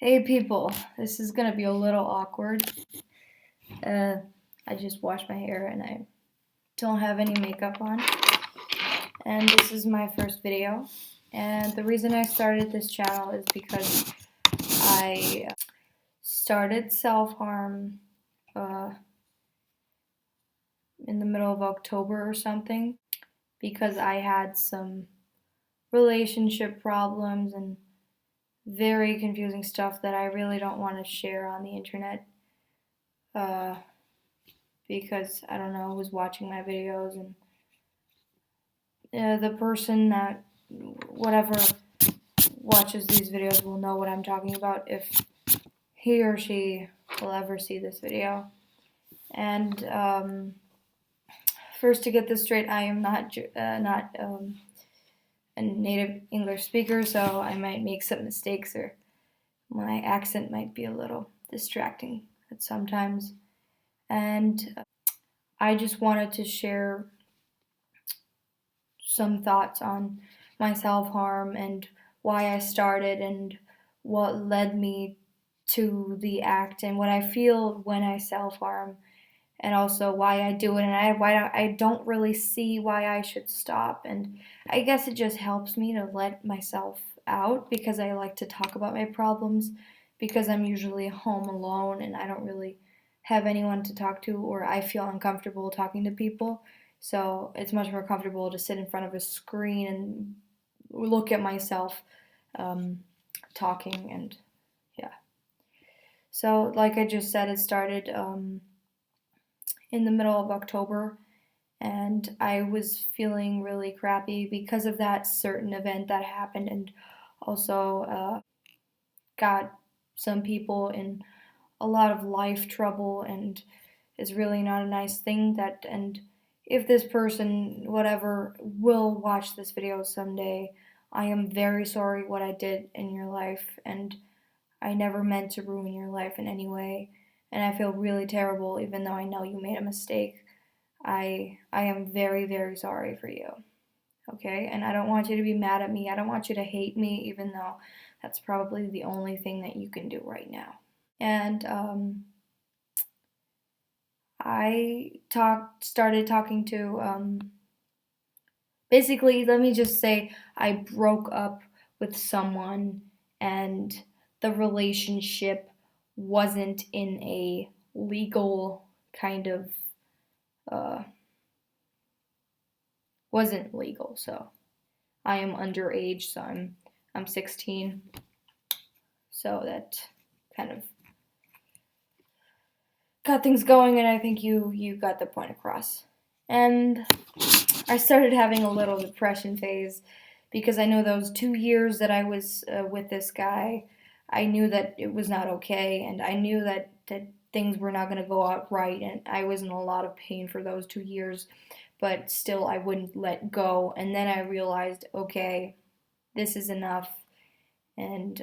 Hey people, this is gonna be a little awkward. I just washed my hair and I don't have any makeup on. And this is my first video. And the reason I started this channel is because I started self-harm in the middle of October or something because I had some relationship problems and very confusing stuff that I really don't want to share on the internet. Because I don't know who's watching my videos, and the person that whatever watches these videos will know what I'm talking about if he or she will ever see this video. And first, to get this straight, I am not a native English speaker, so I might make some mistakes or my accent might be a little distracting at sometimes. And I just wanted to share some thoughts on my self-harm and why I started and what led me to the act and what I feel when I self-harm, and also why I do it, and I don't really see why I should stop. And I guess it just helps me to let myself out because I like to talk about my problems because I'm usually home alone and I don't really have anyone to talk to, or I feel uncomfortable talking to people. So it's much more comfortable to sit in front of a screen and look at myself talking. And yeah. So like I just said, it started in the middle of October, and I was feeling really crappy because of that certain event that happened, and also got some people in a lot of life trouble, and it's really not a nice thing. And if this person, whatever, will watch this video someday, I am very sorry what I did in your life, and I never meant to ruin your life in any way, and I feel really terrible even though I know you made a mistake. I am very, very sorry for you. Okay? And I don't want you to be mad at me. I don't want you to hate me, even though that's probably the only thing that you can do right now. And I started talking to basically, let me just say I broke up with someone, and the relationship wasn't in a legal kind of wasn't legal. So I am underage, so I'm 16. So that kind of got things going, and I think you got the point across. And I started having a little depression phase because I know those 2 years that I was with this guy, I knew that it was not okay, and I knew that things were not going to go out right, and I was in a lot of pain for those 2 years, but still I wouldn't let go. And then I realized, okay, this is enough, and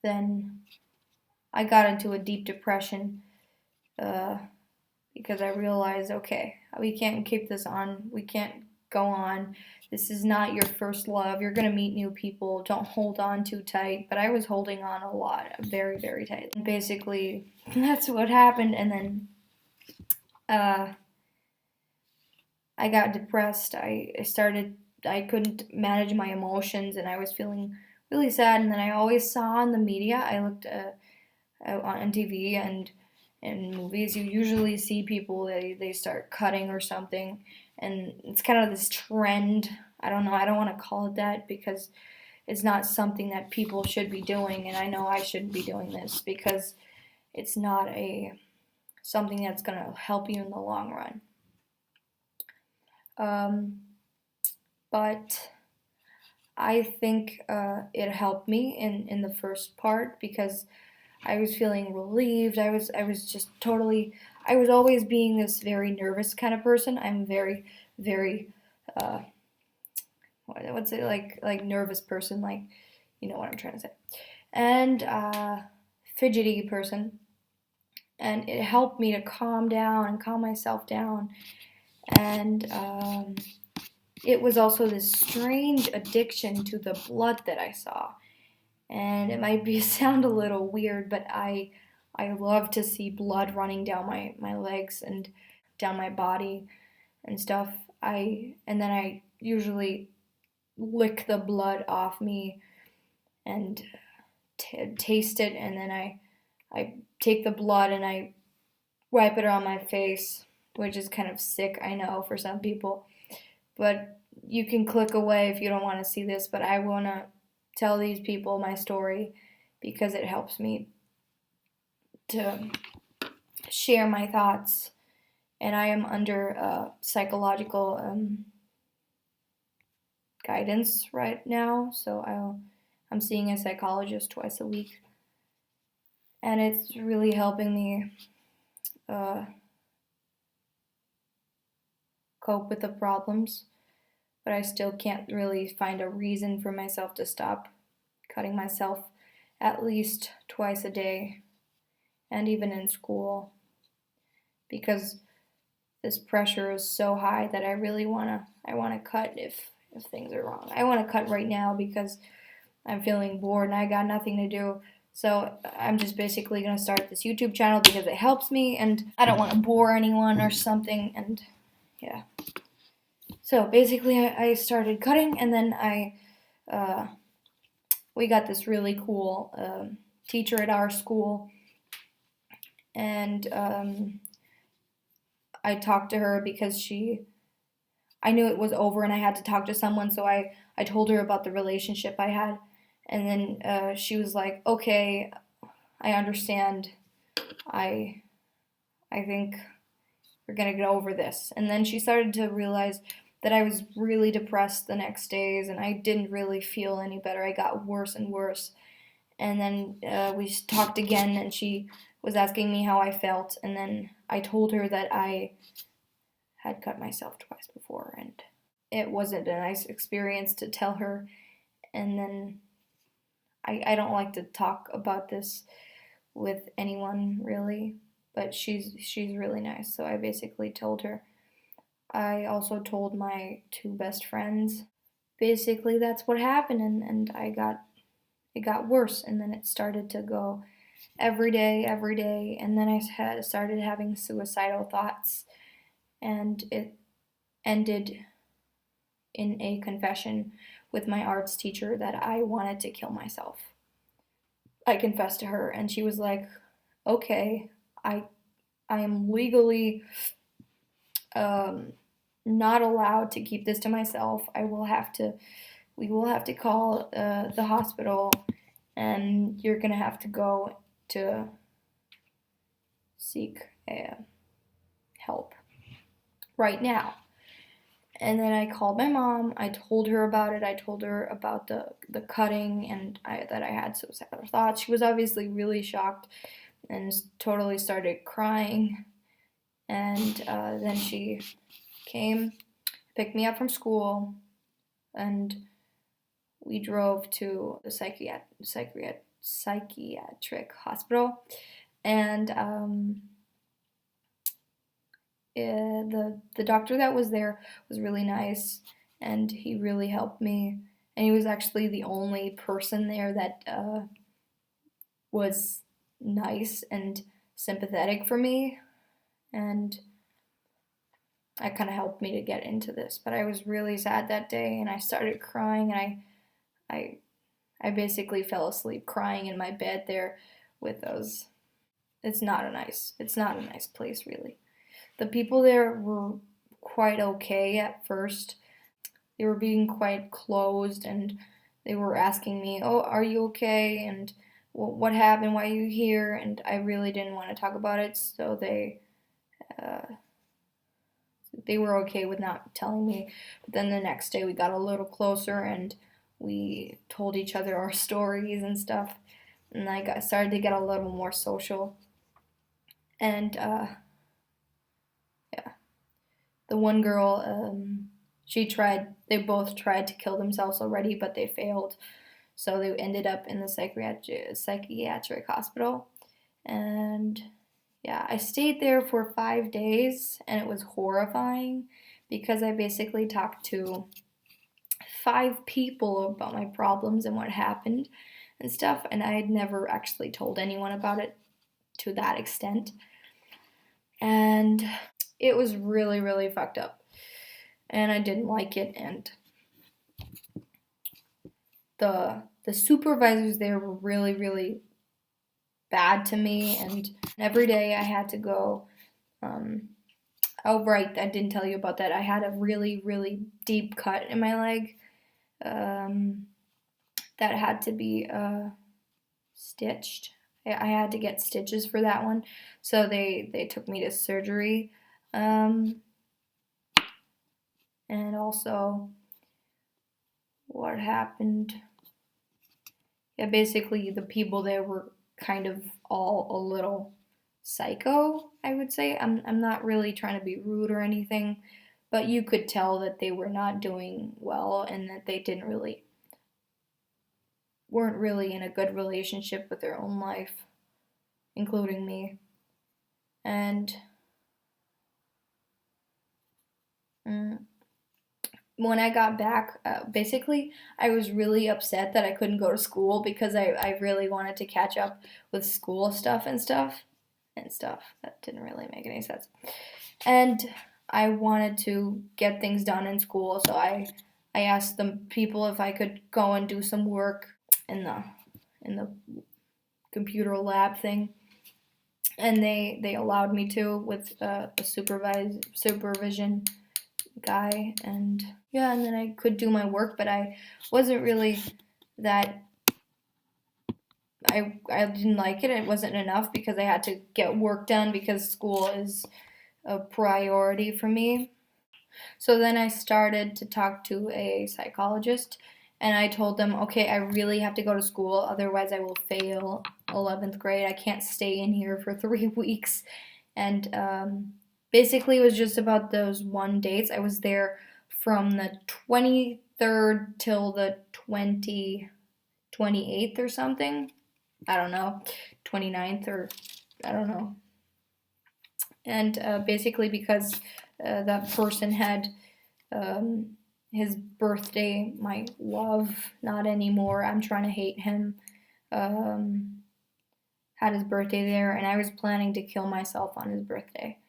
then I got into a deep depression because I realized, okay, we can't keep this on. We can't go on. This is not your first love. You're going to meet new people. Don't hold on too tight. But I was holding on a lot, very, very tight. And basically, that's what happened. And then I got depressed. I couldn't manage my emotions, and I was feeling really sad. And then I always saw on the media, I looked on TV and in movies, you usually see people, they start cutting or something, and it's kind of this trend. I don't know, I don't want to call it that because it's not something that people should be doing, and I know I shouldn't be doing this because it's not something that's going to help you in the long run. But I think it helped me in the first part because I was feeling relieved. I was just totally, I was always being this very nervous kind of person. I'm very, very, what's it, like nervous person, like, you know what I'm trying to say. And fidgety person. And it helped me to calm down and calm myself down. And it was also this strange addiction to the blood that I saw. and it might be sound a little weird, but I love to see blood running down my legs and down my body and stuff. And then I usually lick the blood off me and taste it, and then I take the blood and I wipe it on my face, which is kind of sick, I know, for some people. But you can click away if you don't want to see this, but I want to tell these people my story because it helps me to share my thoughts. And I am under psychological guidance right now, so I'm seeing a psychologist twice a week, and it's really helping me uh, cope with the problems. But I still can't really find a reason for myself to stop cutting myself at least twice a day, and even in school, because this pressure is so high that I wanna cut if things are wrong. I want to cut right now because I'm feeling bored and I got nothing to do. So I'm just basically gonna start this YouTube channel because it helps me and I don't want to bore anyone or something. And yeah. So basically, I started cutting, and then we got this really cool teacher at our school, and I talked to her because I knew it was over and I had to talk to someone, so I told her about the relationship I had, and then she was like, "Okay, I understand. I I think we're gonna get over this." And then she started to realize that I was really depressed the next days, and I didn't really feel any better. I got worse and worse. And then we talked again, and she was asking me how I felt, and then I told her that I had cut myself twice before, and it wasn't a nice experience to tell her. And then I don't like to talk about this with anyone really, but she's really nice, so I basically told her. I also told my two best friends. Basically, that's what happened, and it got worse, and then it started to go every day, and then I started having suicidal thoughts, and it ended in a confession with my arts teacher that I wanted to kill myself. I confessed to her, and she was like, "Okay, I I am legally um, not allowed to keep this to myself. We will have to call the hospital, and you're gonna have to go to seek help right now." And then I called my mom. I told her about it. I told her about the cutting and that I had suicidal thoughts. She was obviously really shocked and totally started crying. And then she came, picked me up from school, and we drove to the psychiatric hospital. And the doctor that was there was really nice, and he really helped me. And he was actually the only person there that was nice and sympathetic for me, and that kind of helped me to get into this. But I was really sad that day, and I started crying, and I I basically fell asleep crying in my bed there with those. It's not a nice place really. The people there were quite okay at first. They were being quite closed, and they were asking me, "Oh, are you okay?" and "What happened? Why are you here?" And I really didn't want to talk about it, so uh, they were okay with not telling me. But then the next day we got a little closer, and we told each other our stories and stuff, and started to get a little more social. And yeah, the one girl, they both tried to kill themselves already, but they failed. So they ended up in the psychiatric hospital. And yeah, I stayed there for 5 days, and it was horrifying because I basically talked to 5 people about my problems and what happened. and stuff, and I had never actually told anyone about it to that extent. And it was really, really fucked up. And I didn't like it, and the supervisors there were really, really bad to me, and every day I had to go. Oh, right, I didn't tell you about that. I had a really, really deep cut in my leg that had to be stitched. I had to get stitches for that one, so they took me to surgery. And also, what happened? Yeah, basically the people there were kind of all a little psycho, I would say. I'm not really trying to be rude or anything, but you could tell that they were not doing well and that they didn't really weren't really in a good relationship with their own life, including me. And mm, when I got back, basically, I was really upset that I couldn't go to school because I really wanted to catch up with school stuff and stuff and stuff. That didn't really make any sense. And I wanted to get things done in school, so I asked the people if I could go and do some work in the computer lab thing, and they allowed me to with a supervision guy, and yeah, and then I could do my work, but I wasn't really that I didn't like it. It wasn't enough because I had to get work done because school is a priority for me. So then I started to talk to a psychologist, and I told them, okay, I really have to go to school, otherwise I will fail 11th grade. I can't stay in here for 3 weeks. And basically, it was just about those one dates. I was there from the 23rd till the 28th or something. I don't know, 29th or I don't know. And basically, because that person had his birthday, my love, not anymore. I'm trying to hate him. Um, had his birthday there, and I was planning to kill myself on his birthday,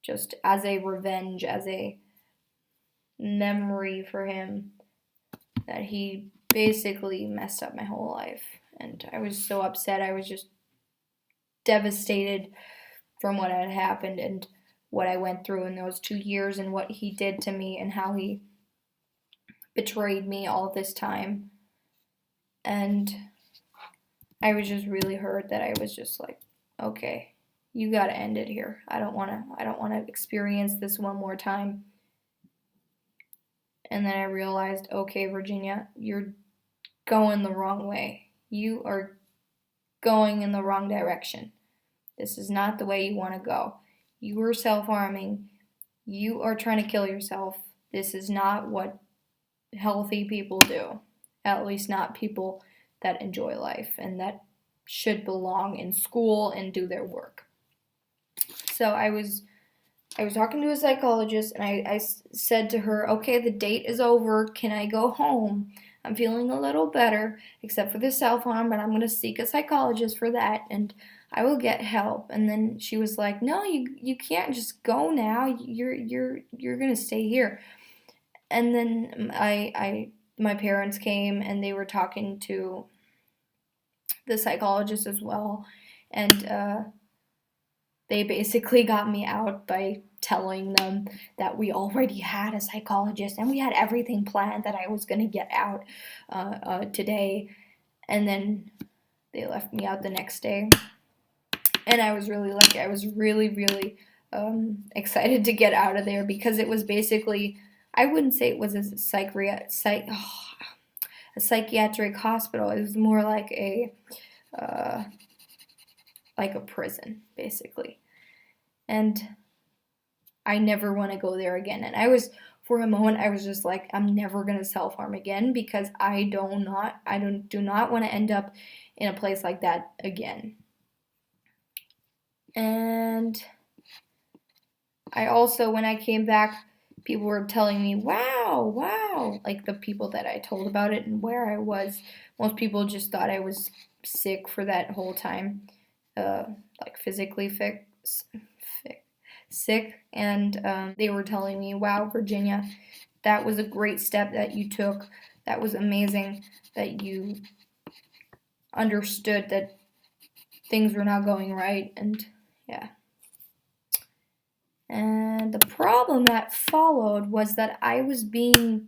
just as a revenge, as a memory for him that he basically messed up my whole life. And I was so upset. I was just devastated from what had happened and what I went through in those 2 years and what he did to me and how he betrayed me all this time. And I was just really hurt that I was just like, okay, you got to end it here. I don't want to experience this one more time. And then I realized, okay, Virginia, you're going the wrong way. You are going in the wrong direction. This is not the way you want to go. You are self-harming. You are trying to kill yourself. This is not what healthy people do. At least not people that enjoy life and that should belong in school and do their work. So I was talking to a psychologist, and I said to her, okay, the date is over. Can I go home? I'm feeling a little better, except for the self-harm, but I'm going to seek a psychologist for that, and I will get help. And then she was like, no, you can't just go now. You're going to stay here. And then my parents came, and they were talking to the psychologist as well, and they basically got me out by telling them that we already had a psychologist and we had everything planned that I was going to get out today. And then they left me out the next day. And I was really lucky. I was really, really excited to get out of there because it was basically, I wouldn't say it was a psychiatric hospital. It was more like a prison, basically. And I never want to go there again. And for a moment, I was just like, I'm never gonna self-harm again because I do not want to end up in a place like that again. And I also, when I came back, people were telling me, wow, like the people that I told about it and where I was Most people just thought I was sick for that whole time, like physically sick, and they were telling me, "Wow, Virginia, that was a great step that you took. That was amazing that you understood that things were not going right." And yeah. And the problem that followed was that I was being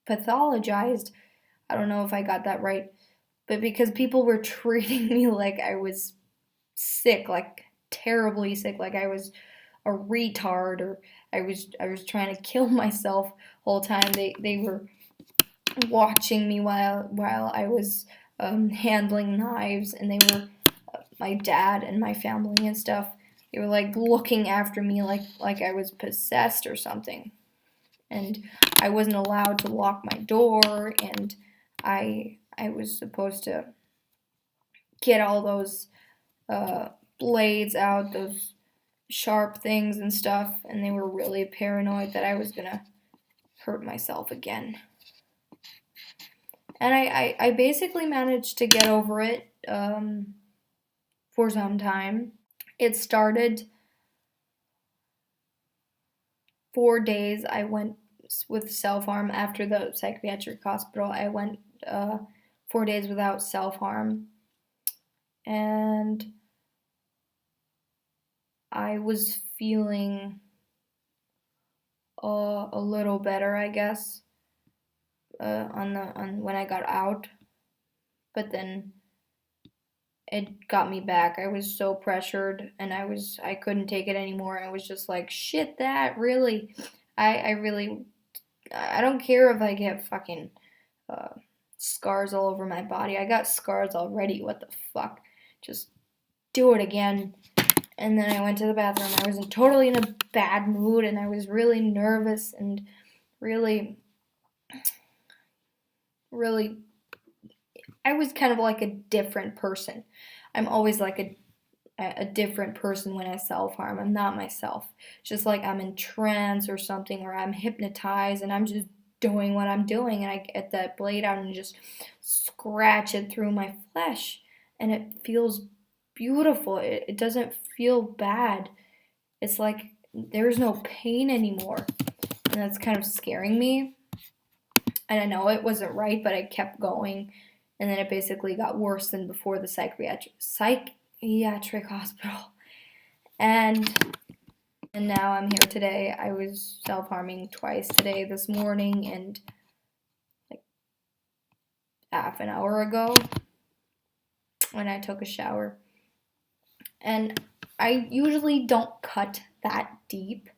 pathologized. I don't know if I got that right, but because people were treating me like I was sick, like terribly sick, like I was a retard, or I was trying to kill myself whole time. They were watching me while I was handling knives, and they were my dad and my family and stuff. They were like looking after me like I was possessed or something. And I wasn't allowed to lock my door, and I was supposed to get all those blades out, those sharp things and stuff, and they were really paranoid that I was gonna hurt myself again. And I basically managed to get over it for some time. It started 4 days. I went with self-harm after the psychiatric hospital. I went 4 days without self-harm, and I was feeling a little better, I guess, on when I got out. But then it got me back. I was so pressured, and I couldn't take it anymore. I was just like, shit, that really, I really, I don't care if I get fucking uh, scars all over my body. I got scars already. What the fuck? Just do it again. And then I went to the bathroom. I was totally in a bad mood, and I was really nervous and really, really, I was kind of like a different person. I'm always like a different person when I self harm. I'm not myself. Just like I'm in trance or something, or I'm hypnotized and I'm just doing what I'm doing, and I get that blade out and just scratch it through my flesh, and it feels beautiful. It doesn't feel bad. It's like there's no pain anymore, and that's kind of scaring me. And I know it wasn't right, but I kept going, and then it basically got worse than before the psychiatric hospital. And now I'm here today. I was self-harming twice today, this morning and like half an hour ago when I took a shower. And I usually don't cut that deep.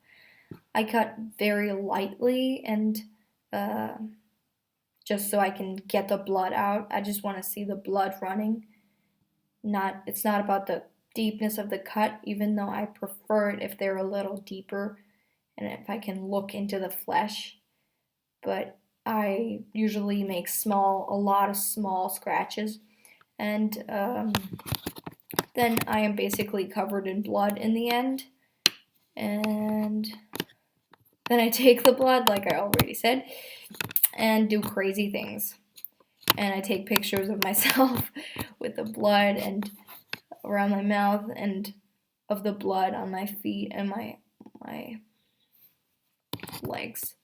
I cut very lightly, and just so I can get the blood out. I just want to see the blood running. It's not about the deepness of the cut, even though I prefer it if they're a little deeper and if I can look into the flesh. But I usually make a lot of small scratches, and then I am basically covered in blood in the end. And then I take the blood, like I already said, and do crazy things. And I take pictures of myself with the blood and around my mouth, and of the blood on my feet and my legs.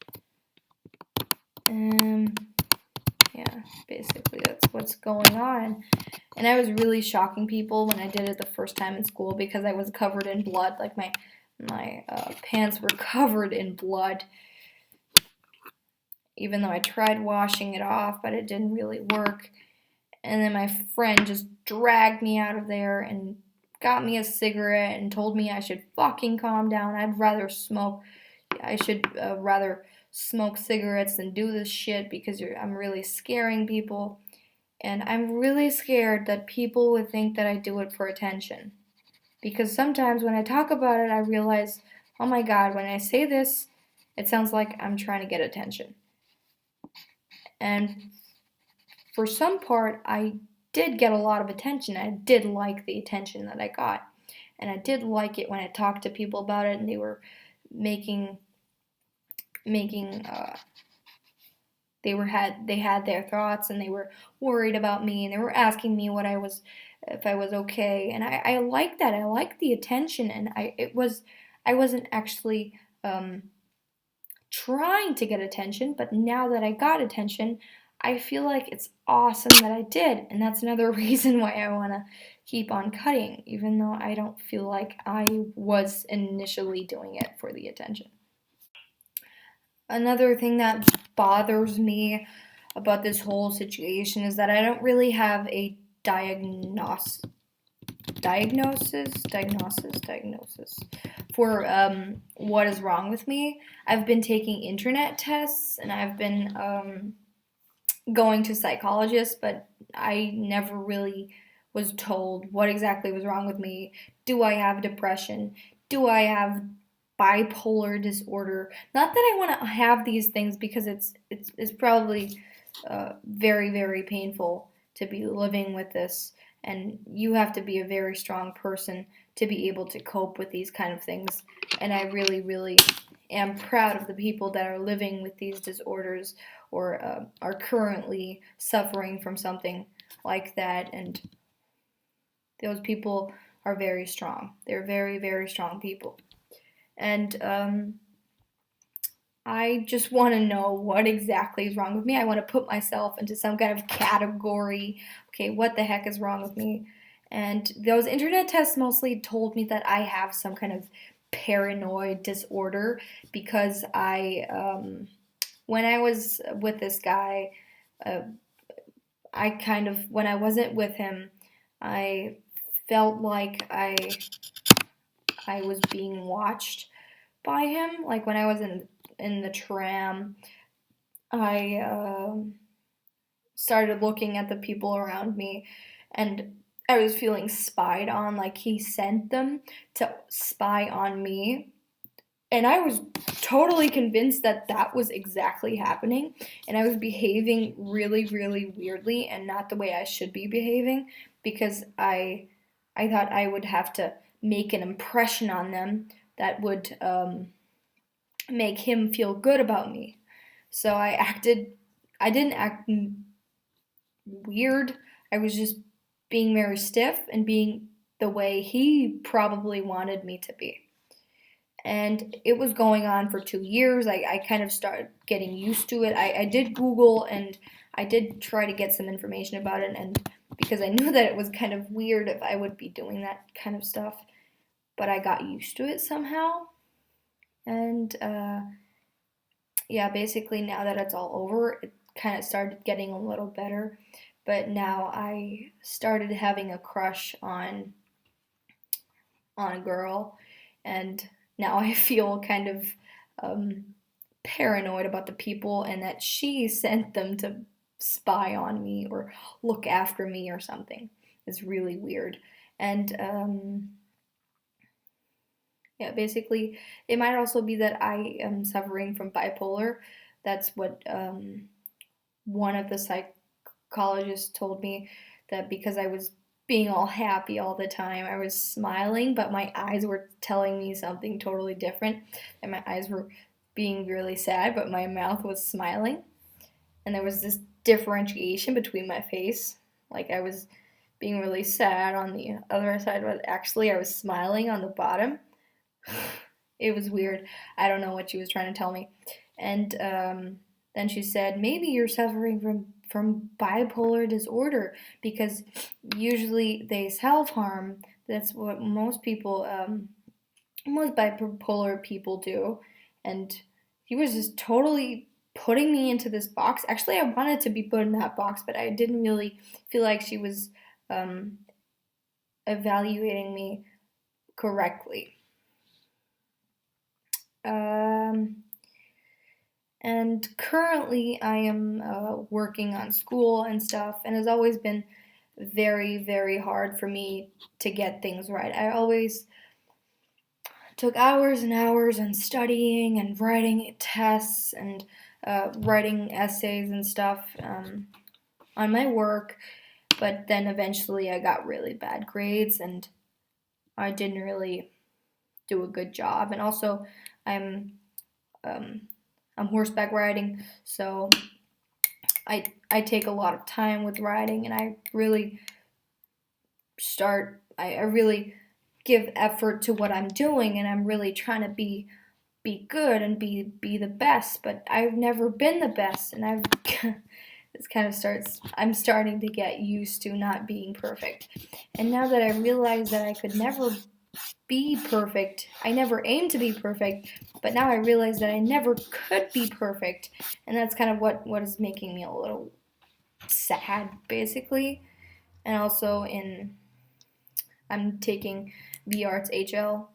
And yeah, basically that's what's going on. And I was really shocking people when I did it the first time in school, because I was covered in blood. Like my pants were covered in blood, even though I tried washing it off, but it didn't really work. And then my friend just dragged me out of there and got me a cigarette and told me I should fucking calm down. I should rather smoke cigarettes than do this shit, because I'm really scaring people. And I'm really scared that people would think that I do it for attention. Because sometimes when I talk about it, I realize, oh my god, when I say this, it sounds like I'm trying to get attention. And for some part, I did get a lot of attention. I did like the attention that I got. And I did like it when I talked to people about it, and they were making they had their thoughts, and they were worried about me, and they were asking me what I was, if I was okay. And I like that. I like the attention, and I wasn't actually trying to get attention, but now that I got attention, I feel like it's awesome that I did. And that's another reason why I want to keep on cutting, even though I don't feel like I was initially doing it for the attention. Another thing that bothers me about this whole situation is that I don't really have a diagnosis for what is wrong with me. I've been taking internet tests, and I've been going to psychologists, but I never really was told what exactly was wrong with me. Do I have depression? Do I have bipolar disorder? Not that I want to have these things, because it's probably very, very painful to be living with this, and you have to be a very strong person to be able to cope with these kind of things. And I really, really am proud of the people that are living with these disorders, or are currently suffering from something like that. And those people are very strong. They're very, very strong people. And I just want to know what exactly is wrong with me. I want to put myself into some kind of category. Okay, what the heck is wrong with me? And those internet tests mostly told me that I have some kind of paranoid disorder, because when I was with this guy, uh, I kind of, when I wasn't with him, I felt like I was being watched by him. Like when I was in the tram, I started looking at the people around me, and I was feeling spied on. Like he sent them to spy on me, and I was totally convinced that that was exactly happening, and I was behaving really, really weirdly and not the way I should be behaving, because I thought I would have to make an impression on them that would make him feel good about me. So I didn't act weird. I was just being very stiff and being the way he probably wanted me to be. And it was going on for 2 years. I kind of started getting used to it. I did Google, and I did try to get some information about it, and because I knew that it was kind of weird if I would be doing that kind of stuff, but I got used to it somehow. And yeah, basically now that it's all over, it kind of started getting a little better. But now I started having a crush on a girl, and now I feel kind of um, paranoid about the people, and that she sent them to spy on me or look after me or something. It's really weird. And yeah, basically, it might also be that I am suffering from bipolar. That's what one of the psychologists told me, that because I was being all happy all the time, I was smiling, but my eyes were telling me something totally different. And my eyes were being really sad, but my mouth was smiling. And there was this differentiation between my face. Like I was being really sad on the other side, but actually I was smiling on the bottom. It was weird. I don't know what she was trying to tell me. And then she said, maybe you're suffering from bipolar disorder, because usually they self harm. That's what most bipolar people do. And he was just totally putting me into this box. Actually, I wanted to be put in that box, but I didn't really feel like she was um, evaluating me correctly. Um, and currently, I am working on school and stuff, and it's always been very, very hard for me to get things right. I always took hours and hours and studying and writing tests and writing essays and stuff on my work, but then eventually I got really bad grades, and I didn't really do a good job. And also, I'm um, I'm horseback riding, so I take a lot of time with writing, and I really I really give effort to what I'm doing, and I'm really trying to be good and be the best, but I've never been the best, and I've this kind of starts I'm starting to get used to not being perfect. And now that I realize that I could never be perfect, I never aimed to be perfect, but now I realize that I never could be perfect, and that's kind of what is making me a little sad, basically. And also I'm taking V-Arts HL,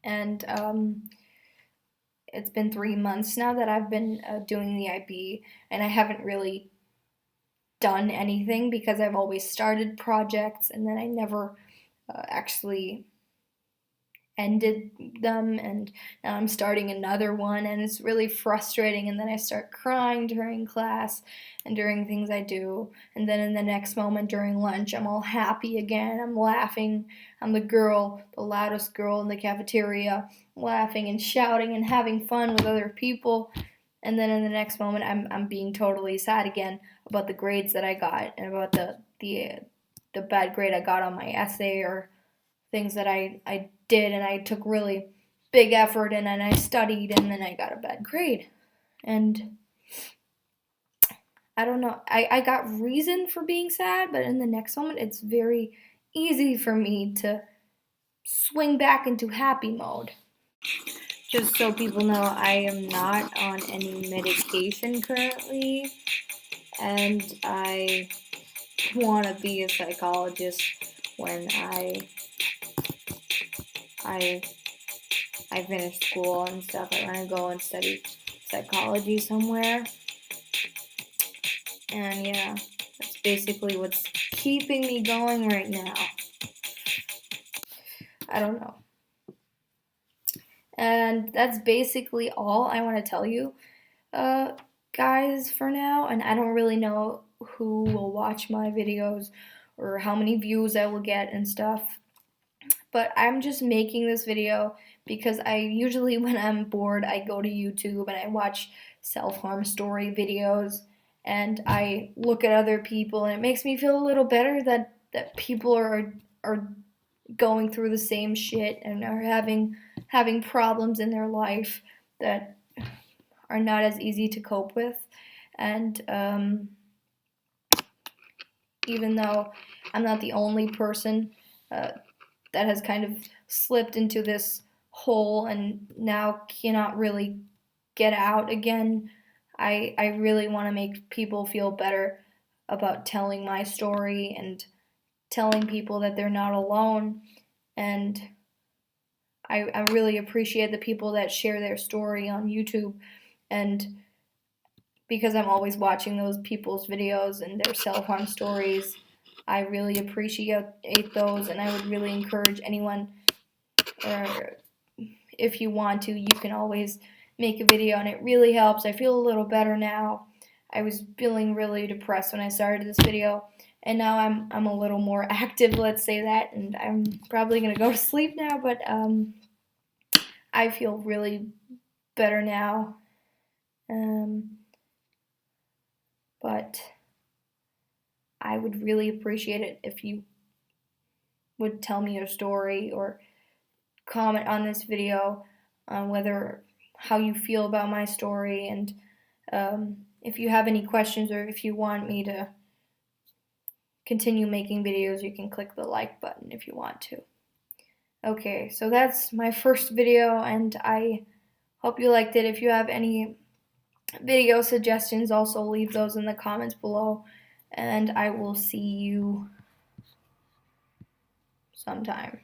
and it's been 3 months now that I've been doing the IB, and I haven't really done anything because I've always started projects and then I never actually ended them, and now I'm starting another one, and it's really frustrating, and then I start crying during class and during things I do, and then in the next moment during lunch I'm all happy again, I'm laughing, I'm the loudest girl in the cafeteria, laughing and shouting and having fun with other people, and then in the next moment I'm being totally sad again about the grades that I got and about the bad grade I got on my essay, or things that I did and I took really big effort in and I studied and then I got a bad grade. And I don't know, I got reason for being sad, but in the next moment it's very easy for me to swing back into happy mode. Just so people know, I am not on any medication currently, and I want to be a psychologist when I I finish school and stuff. I want to go and study psychology somewhere. And yeah, that's basically what's keeping me going right now. I don't know. And that's basically all I want to tell you, guys, for now. And I don't really know who will watch my videos or how many views I will get and stuff. But I'm just making this video because I usually, when I'm bored, I go to YouTube and I watch self-harm story videos, and I look at other people, and it makes me feel a little better that people are going through the same shit and are having problems in their life that are not as easy to cope with. And even though I'm not the only person that has kind of slipped into this hole and now cannot really get out again, I really want to make people feel better about telling my story and telling people that they're not alone. And I really appreciate the people that share their story on YouTube, and because I'm always watching those people's videos and their self-harm stories, I really appreciate those, and I would really encourage anyone, or if you want to, you can always make a video, and it really helps. I feel a little better now. I was feeling really depressed when I started this video, and now I'm a little more active, let's say that, and I'm probably gonna go to sleep now, but I feel really better now. But I would really appreciate it if you would tell me your story or comment on this video on how you feel about my story, and if you have any questions or if you want me to continue making videos, you can click the like button if you want to. Okay, so that's my first video, and I hope you liked it. If you have any video suggestions, also leave those in the comments below, and I will see you sometime.